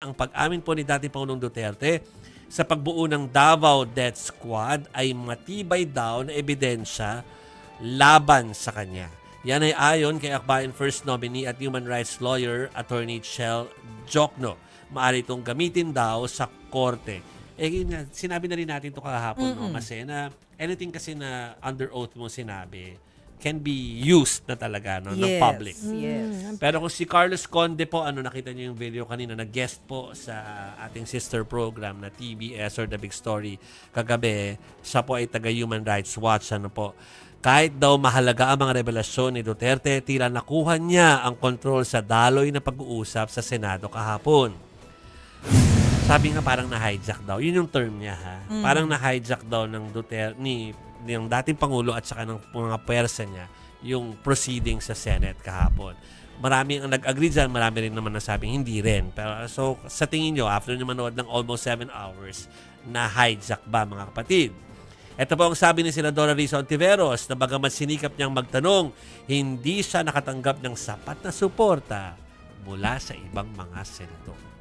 ang pag-amin po ni dating Pangulong Duterte sa pagbuo ng Davao Death Squad ay matibay daw na ebidensya laban sa kanya. Yan ay ayon kay Akbayan First Nominee at Human Rights Lawyer Attorney Chel Jokno. Maaari itong gamitin daw sa korte. Yun nga, sinabi na rin natin ito kahapon, no? Kasi na anything kasi na under oath mo sinabi can be used na talaga, no, ng public. Yes. Pero kung si Carlos Conde po, nakita niyo yung video kanina, nag-guest po sa ating sister program na TBS or The Big Story kagabi, siya po ay taga Human Rights Watch, po. Kahit daw mahalaga ang mga revelasyon ni Duterte, tila nakuha niya ang kontrol sa daloy na pag-uusap sa Senado kahapon. Sabi nga parang na-hijack daw. Yun yung term niya, ha? Parang na-hijack daw ng Duterte, ng dating Pangulo at saka ng mga pwersa niya yung proceeding sa Senate kahapon. Marami ang nag-agree dyan, marami rin naman nasabing hindi rin. Pero so sa tingin nyo, after nyo manood ng almost 7 hours, na-hijack ba mga kapatid? Ito po ang sabi ni Senadora Risa Ontiveros na bagamat sinikap niyang magtanong, hindi siya nakatanggap ng sapat na suporta mula sa ibang mga senador.